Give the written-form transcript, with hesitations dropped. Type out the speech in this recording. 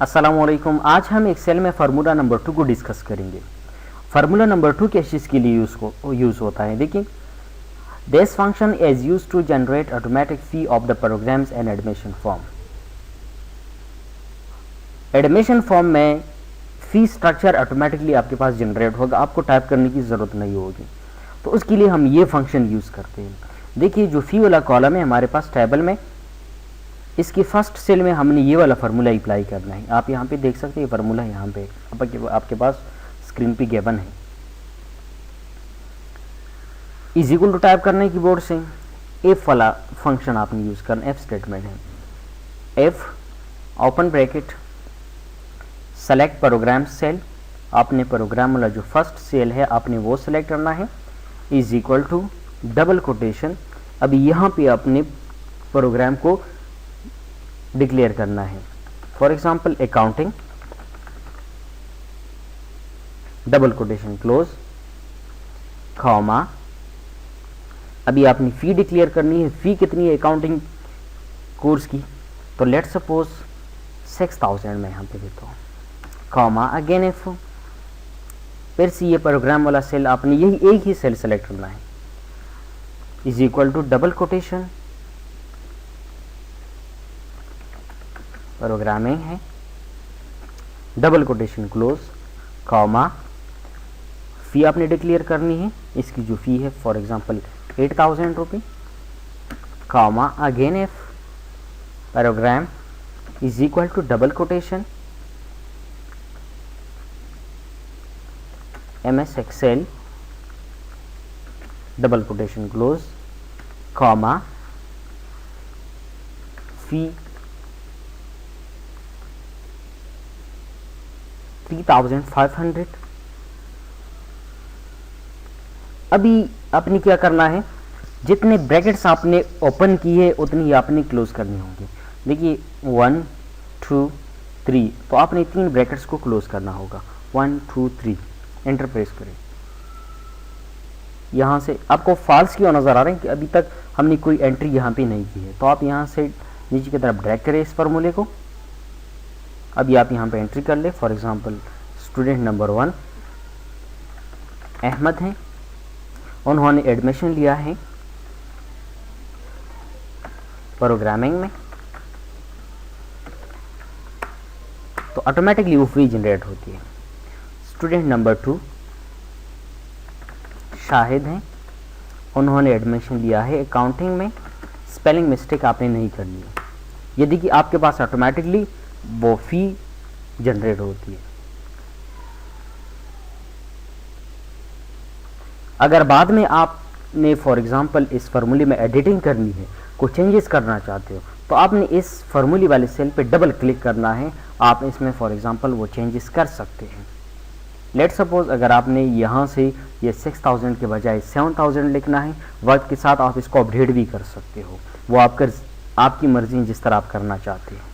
अस्सलामुअलैकुम। आज हम एक्सेल में फार्मूला नंबर 2 को डिस्कस करेंगे। फार्मूला नंबर 2 किस चीज़ के लिए यूज़ होता है? देखिए, this function is use to generate automatic fee of the programs and admission form. Admission form में फी स्ट्रक्चर ऑटोमेटिकली आपके पास जनरेट होगा, आपको टाइप करने की ज़रूरत नहीं होगी। तो उसके लिए हम ये फंक्शन यूज़ करते हैं। देखिए, जो फी वाला कॉलम है हमारे पास टेबल में, इसकी फर्स्ट सेल में हमने ये वाला फार्मूला अप्लाई करना है। आप यहाँ पे देख सकते हैं फार्मूला यहाँ पे आपके पास स्क्रीन पे गिवन है। इज इक्वल टू टाइप करने की बोर्ड से एफ वाला फंक्शन आपने यूज करना, एफ स्टेटमेंट है। If open bracket select program cell, आपने प्रोग्राम वाला जो फर्स्ट सेल है आपने वो सेलेक्ट करना है। Is equal to double quotation, अभी यहाँ पे अपने प्रोग्राम को डिक्लेयर करना है। For example accounting double quotation close comma, अभी आपने फी डिक्लेयर करनी है। फी कितनी है अकाउंटिंग कोर्स की? तो लेट सपोज 6000 में यहाँ पे देता हूँ, कॉमा अगेन एफ। फिर से ये प्रोग्राम वाला सेल आपने यही एक ही सेल सेलेक्ट करना है। Is equal to double quotation programming है, double quotation close comma, fee आपने डिक्लेयर करनी है। इसकी जो फी है फॉर एग्जांपल 8000 रुपये, comma again F program is equal to double quotation MS Excel double quotation close comma fee 3500। अभी आपने क्या करना है, जितने ब्रैकेट्स आपने ओपन किए उतनी ही आपने क्लोज करनी होंगी। देखिए 1 2 3, तो आपने 3 ब्रैकेट्स को क्लोज करना होगा। 1 2 3 एंटर प्रेस करें। यहाँ से आपको फॉल्स क्यों नज़र आ रहे हैं कि अभी तक हमने कोई एंट्री यहाँ पे नहीं की है, तो आप यहाँ से नीचे की तरफ ड्रैग करें इस फार्मूले को। अभी आप यहाँ पे एंट्री कर ले। For example student number 1 Ahmad हैं, उन्होंने एडमिशन लिया है प्रोग्रामिंग में, तो ऑटोमेटिकली वो फी जनरेट होती है। स्टूडेंट नंबर 2 शाहिद हैं, उन्होंने एडमिशन लिया है अकाउंटिंग में, स्पेलिंग मिस्टेक आपने नहीं करनी है। यदि कि आपके पास ऑटोमेटिकली वो फी जनरेट होती है। अगर बाद में आपने फॉर एग्जांपल इस फार्मूले में एडिटिंग करनी है, कोई चेंजेस करना चाहते हो, तो आपने इस फार्मूले वाले सेल पे डबल क्लिक करना है। आप इसमें फॉर एग्जांपल वो चेंजेस कर सकते हैं। लेट सपोज अगर आपने यहाँ से ये 6000 के बजाय 7000 लिखना है, वक्त के साथ आप इसको अपडेट भी कर सकते हो। वो आपकी मर्जी जिस तरह आप करना चाहते हैं।